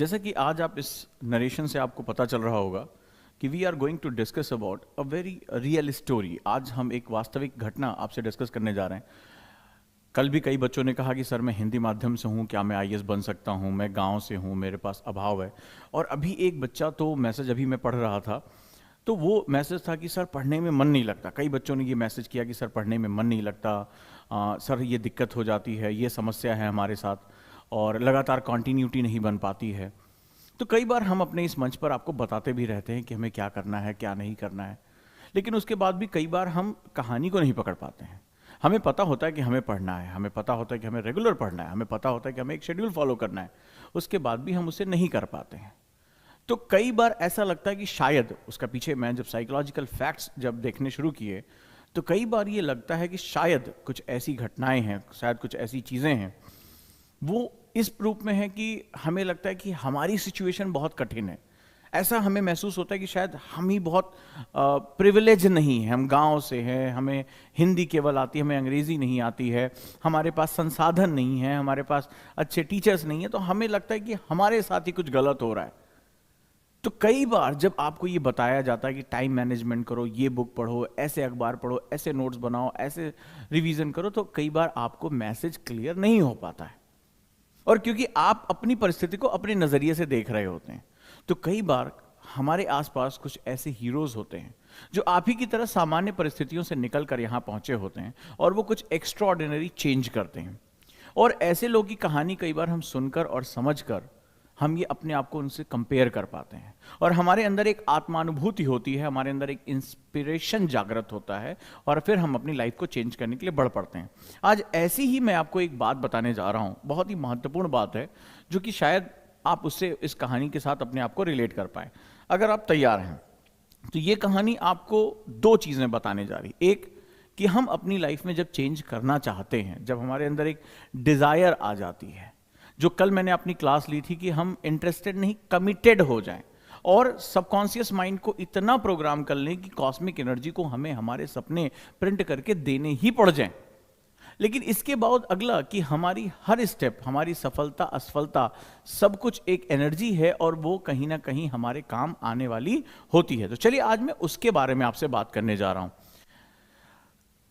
जैसा कि आज आप इस नरेशन से आपको पता चल रहा होगा कि we are going to discuss about a very real story. आज हम एक वास्तविक घटना आपसे डिस्कस करने जा रहे हैं। कल भी कई बच्चों ने कहा कि सर मैं हिंदी माध्यम से हूँ, क्या मैं आईएएस बन सकता हूँ, मैं गांव से हूँ, मेरे पास अभाव है। और अभी एक बच्चा, तो मैसेज अभी मैं पढ़ रहा था, तो वो मैसेज था कि सर पढ़ने में मन नहीं लगता। कई बच्चों ने ये मैसेज किया कि सर पढ़ने में मन नहीं लगता, सर ये दिक्कत हो जाती है, ये समस्या है हमारे साथ, और लगातार कॉन्टीन्यूटी नहीं बन पाती है। तो कई बार हम अपने इस मंच पर आपको बताते भी रहते हैं कि हमें क्या करना है, क्या नहीं करना है, लेकिन उसके बाद भी कई बार हम कहानी को नहीं पकड़ पाते हैं। हमें पता होता है कि हमें पढ़ना है, हमें पता होता है कि हमें रेगुलर पढ़ना है, हमें पता होता है कि हमें एक शेड्यूल फॉलो करना है, उसके बाद भी हम उसे नहीं कर पाते हैं। तो कई बार ऐसा लगता है कि शायद उसका पीछे, मैं जब साइकोलॉजिकल फैक्ट्स जब देखने शुरू किए, तो कई बार ये लगता है कि शायद कुछ ऐसी घटनाएं हैं, शायद कुछ ऐसी चीज़ें हैं, वो इस रूप में है कि हमें लगता है कि हमारी सिचुएशन बहुत कठिन है। ऐसा हमें महसूस होता है कि शायद हम ही बहुत प्रिविलेज नहीं हैं, हम गांव से हैं, हमें हिंदी केवल आती है, हमें अंग्रेज़ी नहीं आती है, हमारे पास संसाधन नहीं है, हमारे पास अच्छे टीचर्स नहीं है, तो हमें लगता है कि हमारे साथ ही कुछ गलत हो रहा है। तो कई बार जब आपको ये बताया जाता है कि टाइम मैनेजमेंट करो, ये बुक पढ़ो, ऐसे अखबार पढ़ो, ऐसे नोट्स बनाओ, ऐसे रिवीजन करो, तो कई बार आपको मैसेज क्लियर नहीं हो पाता है। और क्योंकि आप अपनी परिस्थिति को अपने नजरिए से देख रहे होते हैं, तो कई बार हमारे आसपास कुछ ऐसे हीरोज होते हैं जो आप ही की तरह सामान्य परिस्थितियों से निकलकर यहां पहुंचे होते हैं, और वो कुछ एक्स्ट्रा ऑर्डिनरी चेंज करते हैं। और ऐसे लोगों की कहानी कई बार हम सुनकर और समझकर हम ये अपने आप को उनसे कंपेयर कर पाते हैं, और हमारे अंदर एक आत्मानुभूति होती है, हमारे अंदर एक इंस्पिरेशन जागृत होता है, और फिर हम अपनी लाइफ को चेंज करने के लिए बढ़ पड़ते हैं। आज ऐसी ही मैं आपको एक बात बताने जा रहा हूं, बहुत ही महत्वपूर्ण बात है, जो कि शायद आप उससे, इस कहानी के साथ अपने आप को रिलेट कर पाए। अगर आप तैयार हैं तो ये कहानी आपको दो चीजें बताने जा रही। एक, कि हम अपनी लाइफ में जब चेंज करना चाहते हैं, जब हमारे अंदर एक डिजायर आ जाती है, जो कल मैंने अपनी क्लास ली थी कि हम इंटरेस्टेड नहीं, कमिटेड हो जाएं, और सबकॉन्शियस माइंड को इतना प्रोग्राम कर लें कि कॉस्मिक एनर्जी को हमें हमारे सपने प्रिंट करके देने ही पड़ जाएं। लेकिन इसके बाद अगला, कि हमारी हर स्टेप, हमारी सफलता असफलता, सब कुछ एक एनर्जी है, और वो कहीं ना कहीं हमारे काम आने वाली होती है। तो चलिए आज मैं उसके बारे में आपसे बात करने जा रहा हूं।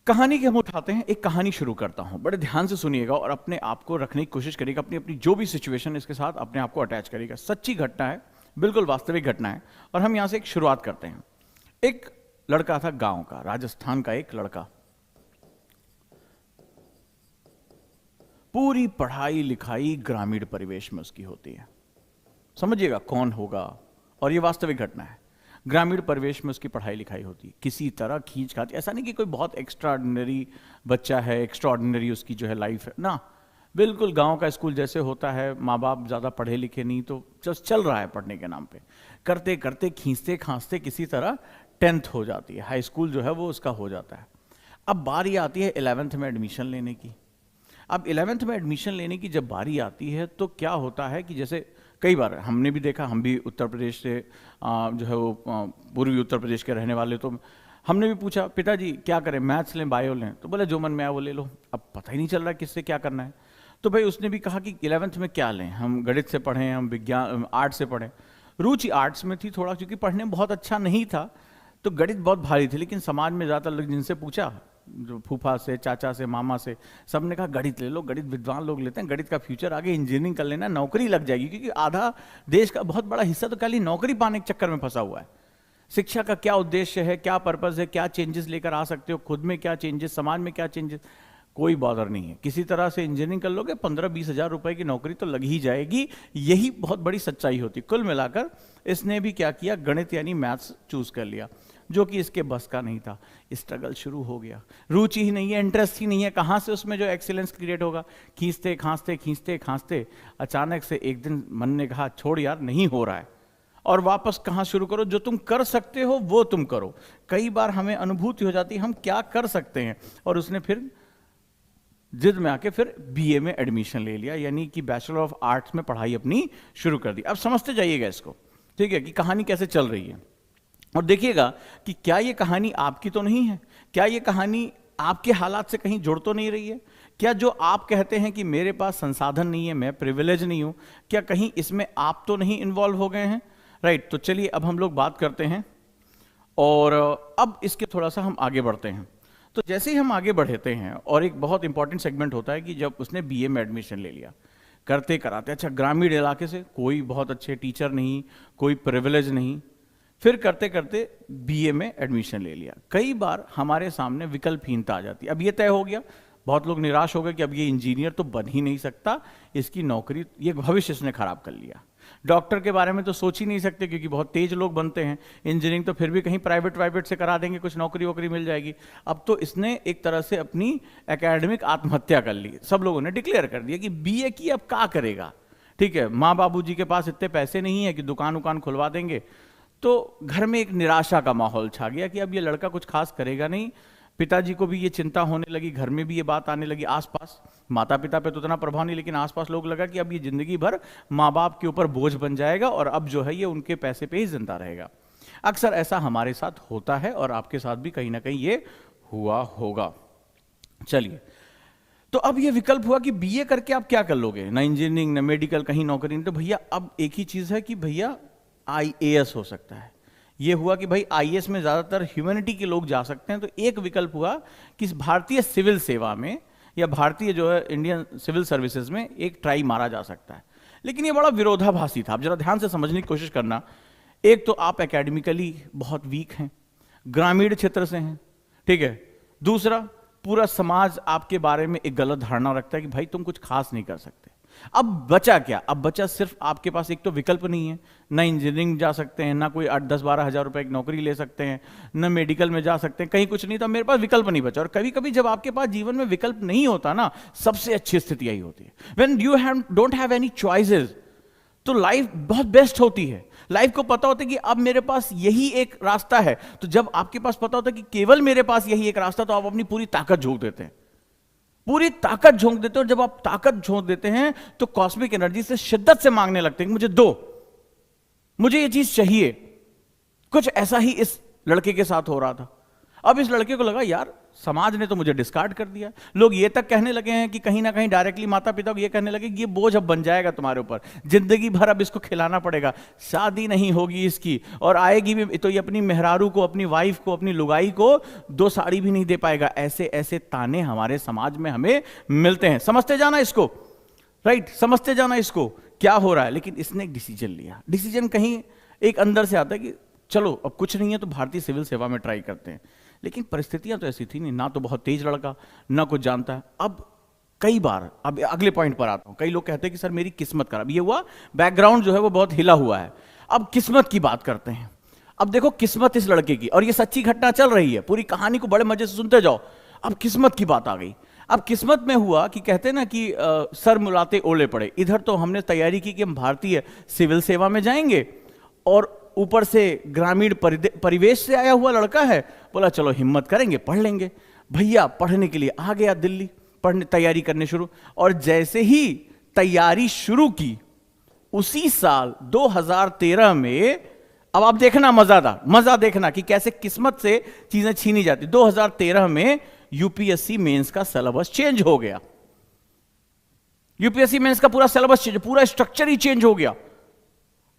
कहानी के हम उठाते हैं, एक कहानी शुरू करता हूं, बड़े ध्यान से सुनिएगा और अपने आप को रखने की कोशिश करिएगा, अपनी अपनी जो भी सिचुएशन इसके साथ अपने आप को अटैच करिएगा। सच्ची घटना है, बिल्कुल वास्तविक घटना है, और हम यहां से एक शुरुआत करते हैं। एक लड़का था, गांव का, राजस्थान का एक लड़का, पूरी पढ़ाई लिखाई ग्रामीण परिवेश में उसकी होती है। समझिएगा कौन होगा, और ये वास्तविक घटना है। ग्रामीण परिवेश में उसकी पढ़ाई लिखाई होती, किसी तरह खींच खाच, ऐसा नहीं कि कोई बहुत एक्स्ट्रा ऑर्डिनरी बच्चा है, एक्स्ट्रा ऑर्डिनरी उसकी जो है लाइफ है ना, बिल्कुल गांव का स्कूल जैसे होता है, माँ बाप ज़्यादा पढ़े लिखे नहीं, तो जस्ट चल रहा है पढ़ने के नाम पे, करते करते खींचते खांसते किसी तरह 10th हो जाती है, हाई स्कूल जो है वो उसका हो जाता है। अब बारी आती है 11th में एडमिशन लेने की। अब 11th में एडमिशन लेने की जब बारी आती है, तो क्या होता है कि जैसे कई बार हमने भी देखा, हम भी उत्तर प्रदेश से जो है वो पूर्वी उत्तर प्रदेश के रहने वाले, तो हमने भी पूछा, पिताजी क्या करें, मैथ्स लें बायो लें? तो बोले जो मन में आए वो ले लो। अब पता ही नहीं चल रहा किससे क्या करना है, तो भाई उसने भी कहा कि 11th में क्या लें, हम गणित से पढ़ें, हम विज्ञान आर्ट्स से पढ़ें। रुचि आर्ट्स में थी थोड़ा, क्योंकि पढ़ने में बहुत अच्छा नहीं था, तो गणित बहुत भारी थी। लेकिन समाज में ज़्यादातर लोग जिनसे पूछा, जो फूफा से, चाचा से, मामा से, सब ने कहा गणित ले लो, गणित विद्वान लोग लेते हैं, गणित का फ्यूचर आगे इंजीनियरिंग कर लेना, नौकरी लग जाएगी। क्योंकि आधा देश का बहुत बड़ा हिस्सा तो खाली नौकरी पाने के चक्कर में फंसा हुआ है। शिक्षा का क्या उद्देश्य है, क्या पर्पस है, क्या चेंजेस लेकर आ सकते हो, खुद में क्या चेंजेस, समाज में क्या चेंजेस, कोई बॉदर नहीं है। किसी तरह से इंजीनियरिंग कर लोगे, 15-20 हज़ार रुपए की नौकरी तो लग ही जाएगी। यही बहुत बड़ी सच्चाई होती। कुल मिलाकर इसने भी क्या किया, गणित यानी मैथ्स चूज कर लिया, जो कि इसके बस का नहीं था। स्ट्रगल शुरू हो गया, रुचि ही नहीं है, इंटरेस्ट ही नहीं है, कहाँ से उसमें जो एक्सीलेंस क्रिएट होगा। खींचते खांसते खींचते खांसते अचानक से एक दिन मन ने कहा, छोड़ यार, नहीं हो रहा है, और वापस कहाँ शुरू करो, जो तुम कर सकते हो वो तुम करो। कई बार हमें अनुभूति हो जाती है हम क्या कर सकते हैं, और उसने फिर जिद में आके फिर बीए में एडमिशन ले लिया, यानी कि बैचलर ऑफ आर्ट्स में पढ़ाई अपनी शुरू कर दी। अब समझते जाइएगा इसको, ठीक है, कि कहानी कैसे चल रही है। और देखिएगा कि क्या ये कहानी आपकी तो नहीं है, क्या ये कहानी आपके हालात से कहीं जुड़ तो नहीं रही है? क्या जो आप कहते हैं कि मेरे पास संसाधन नहीं है, मैं प्रिविलेज नहीं हूं, क्या कहीं इसमें आप तो नहीं इन्वॉल्व हो गए हैं? राइट, तो चलिए अब हम लोग बात करते हैं और अब इसके थोड़ा सा हम आगे बढ़ते हैं। तो जैसे ही हम आगे बढ़ते हैं, और एक बहुत इंपॉर्टेंट सेगमेंट होता है कि जब उसने बीए में एडमिशन ले लिया, करते कराते, अच्छा ग्रामीण इलाके से, कोई बहुत अच्छे टीचर नहीं, कोई प्रिविलेज नहीं, फिर करते करते बीए में एडमिशन ले लिया। कई बार हमारे सामने विकल्पहीनता आ जाती है। अब ये तय हो गया, बहुत लोग निराश हो गए कि अब ये इंजीनियर तो बन ही नहीं सकता, इसकी नौकरी, ये भविष्य इसने खराब कर लिया। डॉक्टर के बारे में तो सोच ही नहीं सकते क्योंकि बहुत तेज लोग बनते हैं। इंजीनियरिंग तो फिर भी कहीं प्राइवेट से करा देंगे, कुछ नौकरी वोकरी मिल जाएगी। अब तो इसने एक तरह से अपनी एकेडमिक आत्महत्या कर ली। सब लोगों ने डिक्लेयर कर दिया कि बीए की अब क्या करेगा। ठीक है, माँ बाबू जी के पास इतने पैसे नहीं है कि दुकान उकान खुलवा देंगे। तो घर में एक निराशा का माहौल छा गया कि अब ये लड़का कुछ खास करेगा नहीं। पिताजी को भी ये चिंता होने लगी, घर में भी ये बात आने लगी, आसपास, माता पिता पे तो उतना प्रभाव नहीं, लेकिन आसपास लोग लगा कि अब ये जिंदगी भर माँ बाप के ऊपर बोझ बन जाएगा और अब जो है ये उनके पैसे पे ही जिंदा रहेगा। अक्सर ऐसा हमारे साथ होता है और आपके साथ भी कहीं ना कहीं ये हुआ होगा। चलिए, तो अब ये विकल्प हुआ कि बीए करके आप क्या कर लोगे, ना इंजीनियरिंग ना मेडिकल, कहीं नौकरी नहीं। तो भैया अब एक ही चीज है कि भैया आईएएस हो सकता है। ये हुआ कि भाई आईएएस में ज्यादातर ह्यूमैनिटी के लोग जा सकते हैं। तो एक विकल्प हुआ कि भारतीय सिविल सेवा में या भारतीय जो है इंडियन सिविल सर्विसेज में एक ट्राई मारा जा सकता है। लेकिन ये बड़ा विरोधाभासी था। आप जरा ध्यान से समझने की कोशिश करना। एक तो आप एकेडमिकली बहुत वीक हैं, ग्रामीण क्षेत्र से हैं, ठीक है। दूसरा, पूरा समाज आपके बारे में एक गलत धारणा रखता है कि भाई तुम कुछ खास नहीं कर सकते। अब बचा क्या? अब बचा सिर्फ आपके पास एक तो विकल्प नहीं है, ना इंजीनियरिंग जा सकते हैं, ना कोई 8-10-12 हज़ार रुपए की नौकरी ले सकते हैं, ना मेडिकल में जा सकते हैं, कहीं कुछ नहीं। तो मेरे पास विकल्प नहीं बचा। और कभी कभी जब आपके पास जीवन में विकल्प नहीं होता ना, सबसे अच्छी स्थिति यही होती है। When you don't have any choices, तो लाइफ बहुत बेस्ट होती है। लाइफ को पता होता है कि अब मेरे पास यही एक रास्ता है। तो जब आपके पास पता होता है कि केवल मेरे पास यही एक रास्ता, तो आप अपनी पूरी ताकत झोंक देते हैं, पूरी ताकत झोंक देते हैं। और जब आप ताकत झोंक देते हैं तो कॉस्मिक एनर्जी से शिद्दत से मांगने लगते हैं कि मुझे दो, मुझे ये चीज चाहिए। कुछ ऐसा ही इस लड़के के साथ हो रहा था। अब इस लड़के को लगा यार समाज ने तो मुझे डिस्कार्ड कर दिया। लोग ये तक कहने लगे हैं कि कहीं ना कहीं डायरेक्टली माता पिता को ये कहने लगे कि ये बोझ अब बन जाएगा तुम्हारे ऊपर, जिंदगी भर अब इसको खिलाना पड़ेगा, शादी नहीं होगी इसकी, और आएगी भी तो ये अपनी मेहरारू को, अपनी वाइफ को, अपनी लुगाई को 2 साड़ी भी नहीं दे पाएगा। ऐसे ऐसे ताने हमारे समाज में हमें मिलते हैं। समझते जाना इसको, राइट, समझते जाना इसको क्या हो रहा है। लेकिन इसने एक डिसीजन लिया। डिसीजन कहीं एक अंदर से आता है कि चलो अब कुछ नहीं है तो भारतीय सिविल सेवा में ट्राई करते हैं। लेकिन परिस्थितियां तो ऐसी थी नहीं, ना तो बहुत तेज लड़का, ना कुछ जानता है। अब कई बार, अब अगले पॉइंट पर आता हूं, कई लोग कहते हैं कि सर मेरी किस्मत खराब। ये हुआ, बैकग्राउंड जो है वो बहुत हिला हुआ है। अब किस्मत की बात करते हैं। अब देखो किस्मत इस लड़के की, और ये सच्ची घटना चल रही है, पूरी कहानी को बड़े मजे से सुनते जाओ। अब किस्मत की बात आ गई। अब किस्मत में हुआ कि कहते हैं ना कि सर मुलाते ओले पड़े। इधर तो हमने तैयारी की कि हम भारतीय सिविल सेवा में जाएंगे, और ऊपर से ग्रामीण परिवेश से आया हुआ लड़का है, बोला चलो हिम्मत करेंगे, पढ़ लेंगे। भैया पढ़ने के लिए आ गया दिल्ली, पढ़ने तैयारी करने शुरू। और जैसे ही तैयारी शुरू की, उसी साल 2013 में, अब आप देखना मजा देखना कि कैसे किस्मत से चीजें छीनी जाती। 2013 में यूपीएससी मेंस का सिलेबस चेंज हो गया। यूपीएससी मेंस का पूरा सिलेबस चेंज, पूरा स्ट्रक्चर ही चेंज हो गया।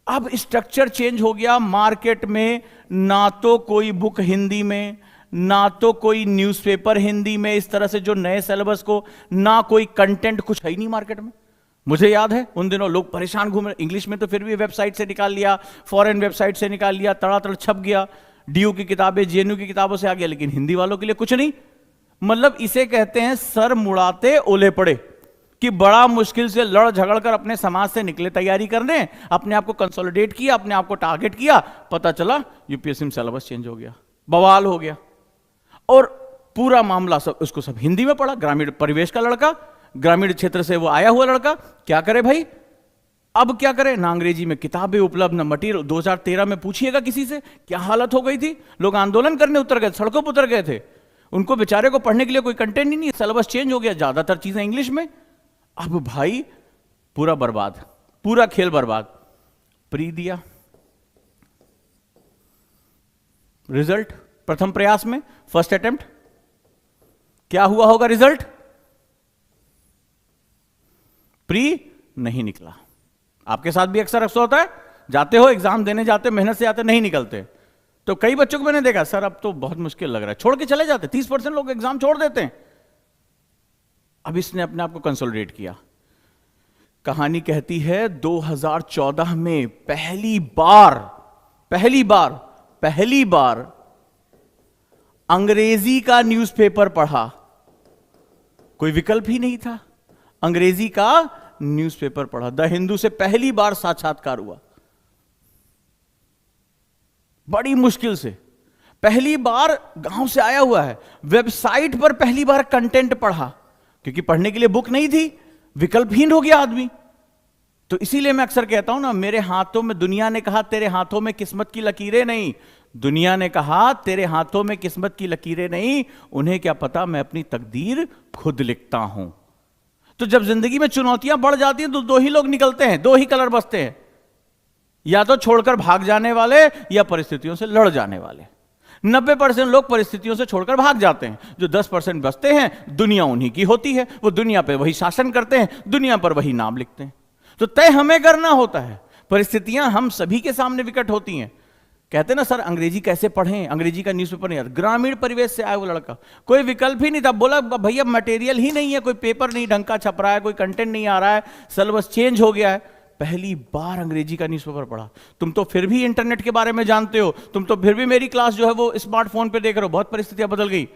अब स्ट्रक्चर चेंज हो गया। मार्केट में ना तो कोई बुक हिंदी में, ना तो कोई न्यूज़पेपर हिंदी में, इस तरह से जो नए सिलेबस को, ना कोई कंटेंट, कुछ है ही नहीं मार्केट में। मुझे याद है उन दिनों लोग परेशान घूम रहे। इंग्लिश में तो फिर भी वेबसाइट से निकाल लिया, फॉरेन वेबसाइट से निकाल लिया, तड़ातड़ छप गया, डीयू की किताबें, जेएनयू की किताबों से आ गया, लेकिन हिंदी वालों के लिए कुछ नहीं। मतलब इसे कहते हैं सर मुड़ाते ओले पड़े, कि बड़ा मुश्किल से लड़ झगड़ कर अपने समाज से निकले तैयारी करने, अपने आप को कंसोलिडेट किया, अपने आप को टारगेट किया, पता चला यूपीएससी में सिलेबस चेंज हो गया, बवाल हो गया। और पूरा मामला सब उसको सब हिंदी में पड़ा। ग्रामीण परिवेश का लड़का, ग्रामीण क्षेत्र से वो आया हुआ लड़का, क्या करे भाई? अब क्या करे? ना अंग्रेजी में किताबें उपलब्ध, ना मटीरियल। 2013 में पूछिएगा किसी से क्या हालत हो गई थी। लोग आंदोलन करने उतर गए, सड़कों पर उतर गए थे। उनको बेचारे को पढ़ने के लिए कोई कंटेंट ही नहीं, सिलेबस चेंज हो गया, ज्यादातर चीजें इंग्लिश में। अब भाई पूरा बर्बाद, पूरा खेल बर्बाद। प्री दिया, रिजल्ट प्रथम प्रयास में, फर्स्ट अटेम्प्ट क्या हुआ होगा रिजल्ट? प्री नहीं निकला। आपके साथ भी अक्सर अक्सर होता है, जाते हो एग्जाम देने जाते, मेहनत से आते, नहीं निकलते। तो कई बच्चों को मैंने देखा, सर अब तो बहुत मुश्किल लग रहा है, छोड़ के चले जाते। 30% लोग एग्जाम छोड़ देते हैं। अब इसने अपने आप को कंसोलिडेट किया। कहानी कहती है 2014 में पहली बार अंग्रेजी का न्यूज़पेपर पढ़ा। कोई विकल्प ही नहीं था, अंग्रेजी का न्यूज़पेपर पढ़ा। द हिंदू से पहली बार साक्षात्कार हुआ, बड़ी मुश्किल से। पहली बार गांव से आया हुआ है, वेबसाइट पर पहली बार कंटेंट पढ़ा, क्योंकि पढ़ने के लिए बुक नहीं थी, विकल्पहीन हो गया आदमी। तो इसीलिए मैं अक्सर कहता हूं ना, मेरे हाथों में, दुनिया ने कहा तेरे हाथों में किस्मत की लकीरें नहीं, दुनिया ने कहा तेरे हाथों में किस्मत की लकीरें नहीं, उन्हें क्या पता मैं अपनी तकदीर खुद लिखता हूं। तो जब जिंदगी में चुनौतियां बढ़ जाती हैं तो दो ही लोग निकलते हैं, दो ही कलर बसते हैं, या तो छोड़कर भाग जाने वाले या परिस्थितियों से लड़ जाने वाले। 90% लोग परिस्थितियों से छोड़कर भाग जाते हैं, जो 10% बचते हैं दुनिया उन्हीं की होती है, वो दुनिया पे वही शासन करते हैं, दुनिया पर वही नाम लिखते हैं। तो तय हमें करना होता है। परिस्थितियां हम सभी के सामने विकट होती हैं। कहते ना सर अंग्रेजी कैसे पढ़ें, अंग्रेजी का न्यूज़पेपर नहीं आता। ग्रामीण परिवेश से आया वो लड़का, कोई विकल्प ही नहीं था, बोला भैया मटेरियल ही नहीं है, कोई पेपर नहीं ढंग का छप रहा है, कोई कंटेंट नहीं आ रहा है, सिलेबस चेंज हो गया है। पहली बार अंग्रेजी का न्यूज़पेपर पढ़ा। तुम तो फिर भी इंटरनेट के बारे में जानते हो, तुम तो फिर भी मेरी क्लास जो है वो स्मार्टफोन पे देख रहे हो। बहुत परिस्थितियां बदल गई।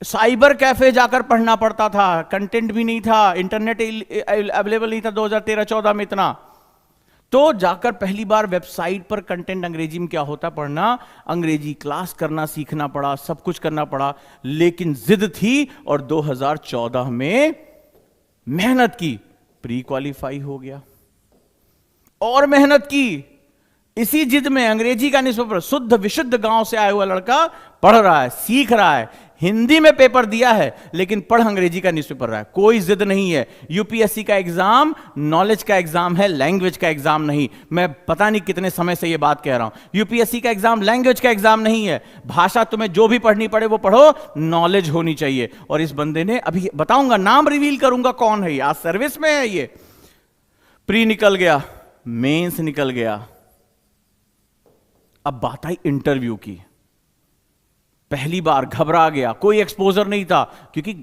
साइबर कैफे जाकर पढ़ना पड़ता था, कंटेंट भी नहीं था, इंटरनेट अवेलेबल नहीं था 2013-14 में इतना। तो जाकर पहली बार वेबसाइट पर कंटेंट अंग्रेजी में क्या होता पढ़ना, अंग्रेजी क्लास करना सीखना पड़ा, सब कुछ करना पड़ा। लेकिन जिद थी और 2014 में मेहनत की, प्री क्वालिफाई हो गया। और मेहनत की, इसी जिद में अंग्रेजी का न्यूज़पेपर, शुद्ध विशुद्ध गांव से आया हुआ लड़का पढ़ रहा है, सीख रहा है। हिंदी में पेपर दिया है लेकिन पढ़ अंग्रेजी का न्यूज़पेपर रहा है। कोई जिद नहीं है। यूपीएससी का एग्जाम नॉलेज का एग्जाम है, लैंग्वेज का एग्जाम नहीं। मैं पता नहीं कितने समय से यह बात कह रहा हूं, यूपीएससी का एग्जाम लैंग्वेज का एग्जाम नहीं है। भाषा तुम्हें जो भी पढ़नी पड़े वो पढ़ो, नॉलेज होनी चाहिए। और इस बंदे ने, अभी बताऊंगा, नाम रिवील करूंगा कौन है, आज सर्विस में है ये। प्री निकल गया, मेंस निकल गया। अब बात आई इंटरव्यू की। पहली बार घबरा गया, कोई एक्सपोजर नहीं था, क्योंकि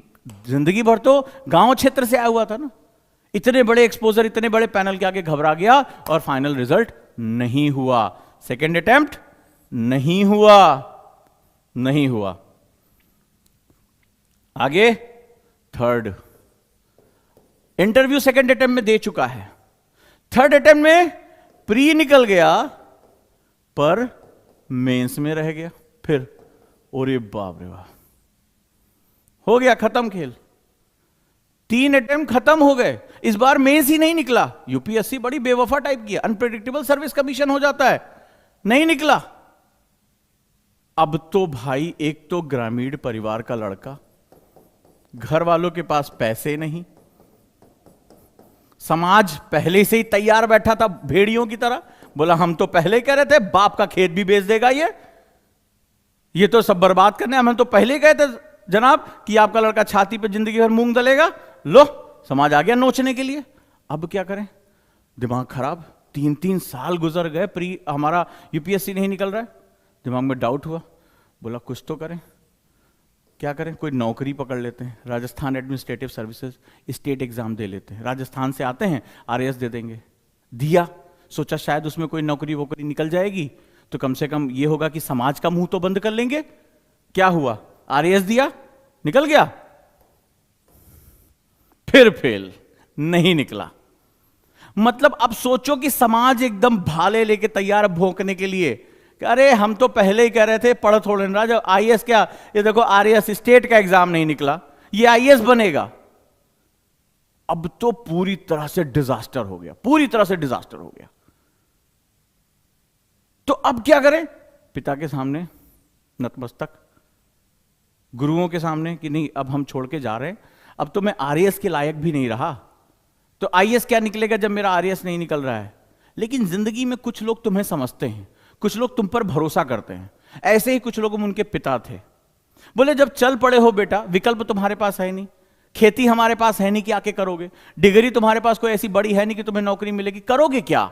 जिंदगी भर तो गांव क्षेत्र से आया हुआ था ना। इतने बड़े एक्सपोजर, इतने बड़े पैनल के आगे घबरा गया और फाइनल रिजल्ट नहीं हुआ। सेकेंड अटेम्प्ट नहीं हुआ। आगे थर्ड इंटरव्यू सेकेंड अटेम्प्ट में दे चुका है। थर्ड अटेम्प्ट में प्री निकल गया पर मेंस में रह गया। फिर ओरे बाप रे बाप, हो गया खत्म खेल। 3 अटेम्प्ट खत्म हो गए, इस बार मेंस ही नहीं निकला। यूपीएससी बड़ी बेवफा टाइप की है, अनप्रेडिक्टेबल सर्विस कमीशन हो जाता है, नहीं निकला। अब तो भाई, एक तो ग्रामीण परिवार का लड़का, घर वालों के पास पैसे नहीं, समाज पहले से ही तैयार बैठा था भेड़ियों की तरह, बोला हम तो पहले कह रहे थे बाप का खेत भी बेच देगा ये तो सब बर्बाद करने, हम तो पहले कहे थे जनाब कि आपका लड़का छाती पे जिंदगी भर मूंग दलेगा। लो समाज आ गया नोचने के लिए। अब क्या करें, दिमाग खराब। 3-3 साल गुजर गए, प्री हमारा यूपीएससी नहीं निकल रहा है। दिमाग में डाउट हुआ, बोला कुछ तो करें। क्या करें, कोई नौकरी पकड़ लेते हैं, Rajasthan administrative services state exam दे लेते हैं। राजस्थान से आते हैं, आरएएस दे देंगे। दिया, सोचा शायद उसमें कोई नौकरी वोकरी निकल जाएगी तो कम से कम ये होगा कि समाज का मुंह तो बंद कर लेंगे। क्या हुआ, आरएएस दिया, निकल गया, फिर फेल, नहीं निकला। मतलब अब सोचो कि समाज एकदम भाले लेके तैयार भोंकने के लिए, अरे हम तो पहले ही कह रहे थे पढ़ थोड़े ना, जब आईएएस, क्या ये देखो आरएएस स्टेट का एग्जाम नहीं निकला, ये आईएएस बनेगा। अब तो पूरी तरह से डिजास्टर हो गया, पूरी तरह से डिजास्टर हो गया। तो अब क्या करें, पिता के सामने नतमस्तक, गुरुओं के सामने कि नहीं अब हम छोड़ के जा रहे हैं, अब तो मैं आरएएस के लायक भी नहीं रहा, तो आईएएस क्या निकलेगा जब मेरा आरएएस नहीं निकल रहा है। लेकिन जिंदगी में कुछ लोग तुम्हें समझते हैं, कुछ लोग तुम पर भरोसा करते हैं। ऐसे ही कुछ लोग उनके पिता थे, बोले जब चल पड़े हो बेटा, विकल्प तुम्हारे पास है नहीं, खेती हमारे पास है नहीं कि आके करोगे, डिग्री तुम्हारे पास कोई ऐसी बड़ी है नहीं कि तुम्हें नौकरी मिलेगी, करोगे क्या?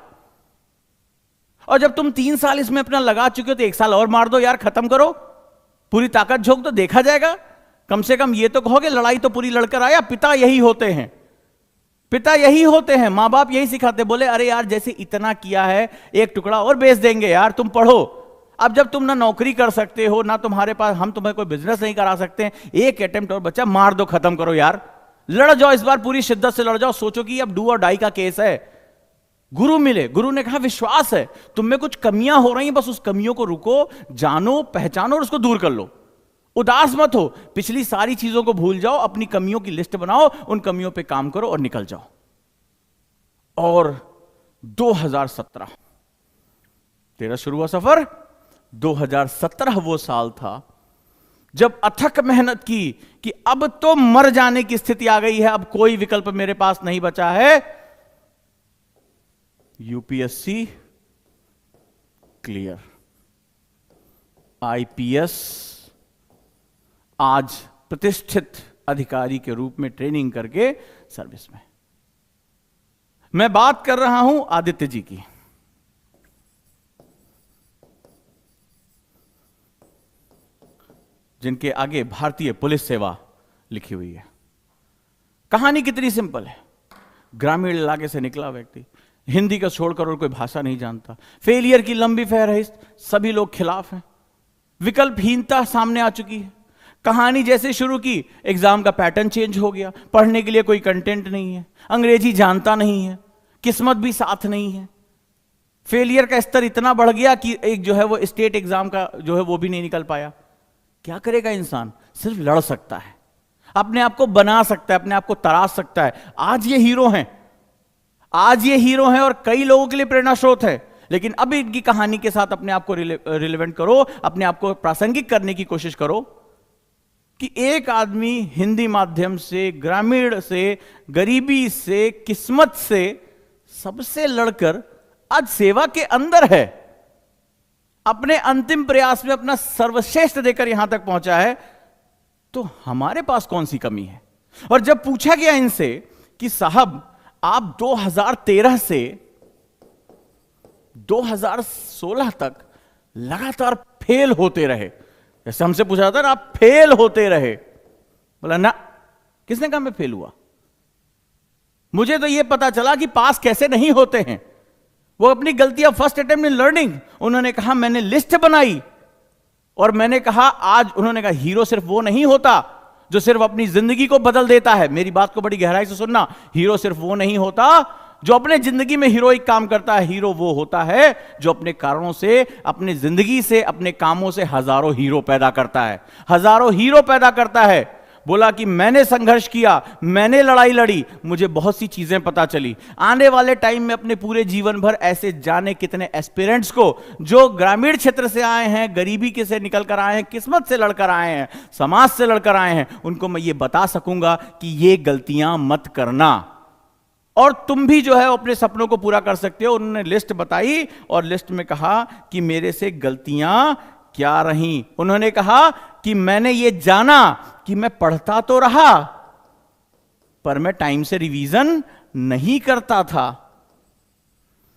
और जब तुम 3 साल इसमें अपना लगा चुके हो तो 1 साल और मार दो यार, खत्म करो, पूरी ताकत झोंक दो, देखा जाएगा। कम से कम ये तो कहोगे लड़ाई तो पूरी लड़कर आया। पिता यही होते हैं, पिता यही होते हैं, मां बाप यही सिखाते, बोले अरे यार जैसे इतना किया है एक टुकड़ा और बेच देंगे यार, तुम पढ़ो। अब जब तुम ना नौकरी कर सकते हो ना तुम्हारे पास, हम तुम्हें कोई बिजनेस नहीं करा सकते, एक अटेम्प्ट और बच्चा, मार दो, खत्म करो यार, लड़ जाओ, इस बार पूरी शिद्दत से लड़ जाओ, सोचो कि अब डू और डाई का केस है। गुरु मिले, गुरु ने कहा विश्वास है, तुम में कुछ कमियां हो रही हैं, बस उस कमियों को रुको, जानो, पहचानो और उसको दूर कर लो। उदास मत हो, पिछली सारी चीजों को भूल जाओ, अपनी कमियों की लिस्ट बनाओ, उन कमियों पे काम करो और निकल जाओ। और 2017 तेरा शुरू हुआ सफर। 2017 वो साल था जब अथक मेहनत की कि अब तो मर जाने की स्थिति आ गई है, अब कोई विकल्प मेरे पास नहीं बचा है। यूपीएससी क्लियर, आईपीएस, आज प्रतिष्ठित अधिकारी के रूप में ट्रेनिंग करके सर्विस में। मैं बात कर रहा हूं आदित्य जी की। जिनके आगे भारतीय पुलिस सेवा लिखी हुई है। कहानी कितनी सिंपल है। ग्रामीण इलाके से निकला व्यक्ति, हिंदी का छोड़कर और कोई भाषा नहीं जानता, फेलियर की लंबी फहरिस्त, सभी लोग खिलाफ हैं, विकल्पहीनता सामने आ चुकी है। कहानी जैसे शुरू की, एग्जाम का पैटर्न चेंज हो गया, पढ़ने के लिए कोई कंटेंट नहीं है, अंग्रेजी जानता नहीं है, किस्मत भी साथ नहीं है, फेलियर का स्तर इतना बढ़ गया कि एक जो है वो स्टेट एग्जाम का जो है वो भी नहीं निकल पाया। क्या करेगा इंसान? सिर्फ लड़ सकता है, अपने आप को बना सकता है, अपने आप को तराश सकता है। आज ये हीरो हैं, आज ये हीरो हैं और कई लोगों के लिए प्रेरणा स्रोत है। लेकिन अब इनकी कहानी के साथ अपने आप को रिलेवेंट करो, अपने आप को प्रासंगिक करने की कोशिश करो कि एक आदमी हिंदी माध्यम से, ग्रामीण से, गरीबी से, किस्मत से, सबसे लड़कर आज सेवा के अंदर है, अपने अंतिम प्रयास में अपना सर्वश्रेष्ठ देकर यहां तक पहुंचा है। तो हमारे पास कौन सी कमी है? और जब पूछा गया इनसे कि साहब आप 2013 से 2016 तक लगातार फेल होते रहे, जैसे हमसे पूछा था ना, आप फेल होते रहे। बोला ना, किसने कहा मैं फेल हुआ? मुझे तो यह पता चला कि पास कैसे नहीं होते हैं। वो अपनी गलतियां, फर्स्ट अटेम्प्ट इन लर्निंग, उन्होंने कहा मैंने लिस्ट बनाई और मैंने कहा आज, उन्होंने कहा हीरो सिर्फ वो नहीं होता जो सिर्फ अपनी जिंदगी को बदल देता है। मेरी बात को बड़ी गहराई से सुनना, हीरो सिर्फ वो नहीं होता जो अपने जिंदगी में हीरोइक काम करता है। हीरो वो होता है जो अपने कारणों से, अपनी जिंदगी से, अपने कामों से हजारों हीरो पैदा करता है, हजारों हीरो पैदा करता है। बोला कि मैंने संघर्ष किया, मैंने लड़ाई लड़ी, मुझे बहुत सी चीजें पता चली। आने वाले टाइम में अपने पूरे जीवन भर ऐसे जाने कितने एस्पिरेंट्स को जो ग्रामीण क्षेत्र से आए हैं, गरीबी के से निकल कर आए हैं, किस्मत से लड़कर आए हैं, समाज से लड़कर आए हैं, उनको मैं ये बता सकूंगा कि ये गलतियां मत करना और तुम भी जो है अपने सपनों को पूरा कर सकते हो। उन्होंने लिस्ट बताई और लिस्ट में कहा कि मेरे से गलतियां क्या रही। उन्होंने कहा कि मैंने ये जाना कि मैं पढ़ता तो रहा पर मैं टाइम से रिवीजन नहीं करता था।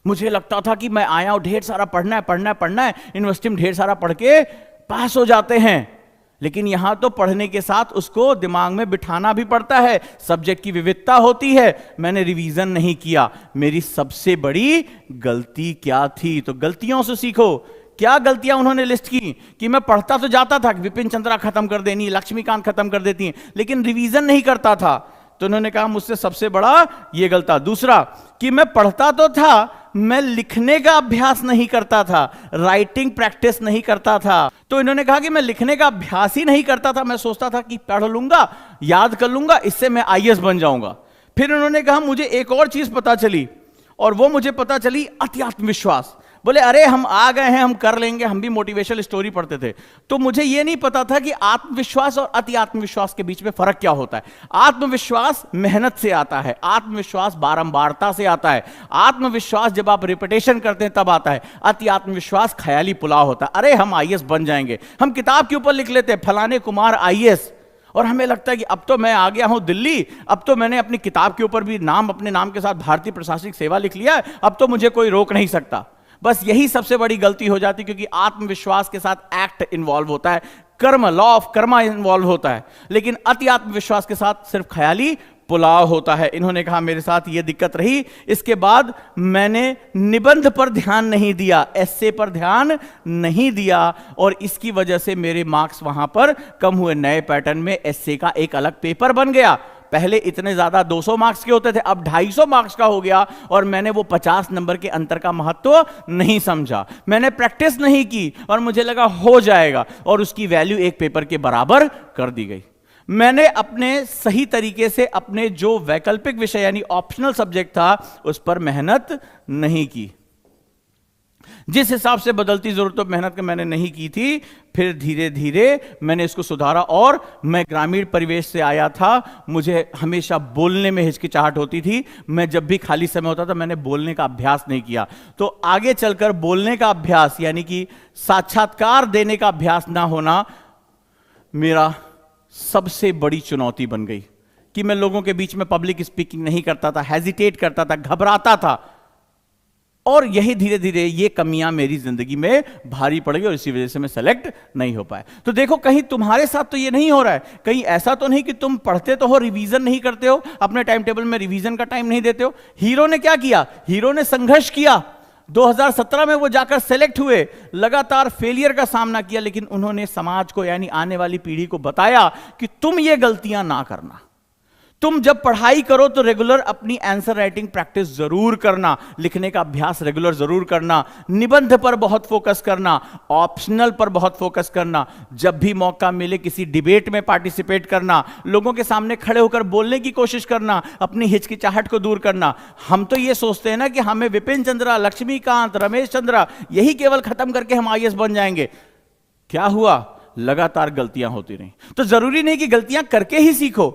मुझे लगता था कि मैं आया हूं, ढेर सारा पढ़ना है, पढ़ना है, पढ़ना है, यूनिवर्सिटी में ढेर सारा पढ़ के पास हो जाते हैं। लेकिन यहां तो पढ़ने के साथ उसको दिमाग में बिठाना भी पड़ता है, सब्जेक्ट की विविधता होती है। मैंने रिवीजन नहीं किया। मेरी सबसे बड़ी गलती क्या थी? तो गलतियों से सीखो। क्या गलतियां उन्होंने लिस्ट की कि मैं पढ़ता तो जाता था, विपिन चंद्रा खत्म कर देनी, लक्ष्मीकांत खत्म कर देती हैं, लेकिन रिवीजन नहीं करता था। तो उन्होंने कहा मुझसे सबसे बड़ा ये गलता। दूसरा कि मैं पढ़ता तो था, मैं लिखने का अभ्यास नहीं करता था, राइटिंग प्रैक्टिस नहीं करता था। तो इन्होंने कहा कि मैं लिखने का अभ्यास ही नहीं करता था। मैं सोचता था कि पढ़ लूंगा, याद कर लूंगा, इससे मैं आईएएस बन जाऊंगा। फिर उन्होंने कहा मुझे एक और चीज पता चली और वो मुझे पता चली अति आत्मविश्वास। बोले अरे हम आ गए हैं, हम कर लेंगे, हम भी मोटिवेशनल स्टोरी पढ़ते थे। तो मुझे यह नहीं पता था कि आत्मविश्वास और अति आत्मविश्वास के बीच में फर्क क्या होता है। आत्मविश्वास मेहनत से आता है, आत्मविश्वास बारंबारता से आता है, आत्मविश्वास जब आप रिपीटेशन करते हैं तब आता है। अति आत्मविश्वास ख्याली पुलाव होता है। अरे हम आईएएस बन जाएंगे, हम किताब के ऊपर लिख लेते हैं फलाने कुमार आईएएस, और हमें लगता है कि अब तो मैं आ गया हूं दिल्ली, अब तो मैंने अपनी किताब के ऊपर भी नाम, अपने नाम के साथ भारतीय प्रशासनिक सेवा लिख लिया है, अब तो मुझे कोई रोक नहीं सकता। बस यही सबसे बड़ी गलती हो जाती, क्योंकि आत्मविश्वास के साथ एक्ट इन्वॉल्व होता है, कर्म, लॉ ऑफ कर्मा इन्वॉल्व होता है, लेकिन अति आत्मविश्वास के साथ सिर्फ ख्याली पुलाव होता है। इन्होंने कहा मेरे साथ ये दिक्कत रही। इसके बाद मैंने निबंध पर ध्यान नहीं दिया, एस्से पर ध्यान नहीं दिया, और इसकी वजह से मेरे मार्क्स वहां पर कम हुए। नए पैटर्न में एस्से का एक अलग पेपर बन गया। पहले इतने ज्यादा 200 मार्क्स के होते थे, अब 250 मार्क्स का हो गया, और मैंने वो 50 नंबर के अंतर का महत्व नहीं समझा। मैंने प्रैक्टिस नहीं की और मुझे लगा हो जाएगा, और उसकी वैल्यू एक पेपर के बराबर कर दी गई। मैंने अपने सही तरीके से अपने जो वैकल्पिक विषय यानी ऑप्शनल सब्जेक्ट था उस पर मेहनत नहीं की। जिस हिसाब से बदलती जरूरतों पर मेहनत मैंने नहीं की थी, फिर धीरे धीरे मैंने इसको सुधारा। और मैं ग्रामीण परिवेश से आया था, मुझे हमेशा बोलने में हिचकिचाहट होती थी। मैं जब भी खाली समय होता था मैंने बोलने का अभ्यास नहीं किया। तो आगे चलकर बोलने का अभ्यास यानी कि साक्षात्कार देने का अभ्यास ना होना मेरा सबसे बड़ी चुनौती बन गई, कि मैं लोगों के बीच में पब्लिक स्पीकिंग नहीं करता था, हेजिटेट करता था, घबराता था। और यही धीरे धीरे ये कमियां मेरी जिंदगी में भारी पड़ गई, और इसी वजह से मैं सेलेक्ट नहीं हो पाया। तो देखो, कहीं तुम्हारे साथ तो ये नहीं हो रहा है, कहीं ऐसा तो नहीं कि तुम पढ़ते तो हो, रिवीजन नहीं करते हो, अपने टाइम टेबल में रिवीजन का टाइम नहीं देते हो। हीरो ने क्या किया? हीरो ने संघर्ष किया। 2017 में वो जाकर सेलेक्ट हुए, लगातार फेलियर का सामना किया, लेकिन उन्होंने समाज को यानी आने वाली पीढ़ी को बताया कि तुम ये गलतियां ना करना। तुम जब पढ़ाई करो तो रेगुलर अपनी आंसर राइटिंग प्रैक्टिस जरूर करना, लिखने का अभ्यास रेगुलर जरूर करना, निबंध पर बहुत फोकस करना, ऑप्शनल पर बहुत फोकस करना, जब भी मौका मिले किसी डिबेट में पार्टिसिपेट करना, लोगों के सामने खड़े होकर बोलने की कोशिश करना, अपनी हिचकिचाहट को दूर करना। हम तो ये सोचते हैं ना कि हमें विपिन चंद्रा, लक्ष्मीकांत, रमेश चंद्रा यही केवल खत्म करके हम आईएएस बन जाएंगे। क्या हुआ? लगातार गलतियां होती रही। तो जरूरी नहीं कि गलतियां करके ही सीखो।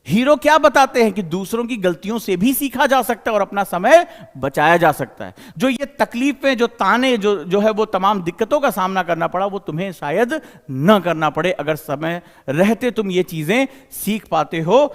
हीरो क्या बताते हैं कि दूसरों की गलतियों से भी सीखा जा सकता है और अपना समय बचाया जा सकता है। जो ये तकलीफें, जो ताने, जो है वो तमाम दिक्कतों का सामना करना पड़ा, वो तुम्हें शायद न करना पड़े अगर समय रहते तुम ये चीजें सीख पाते हो।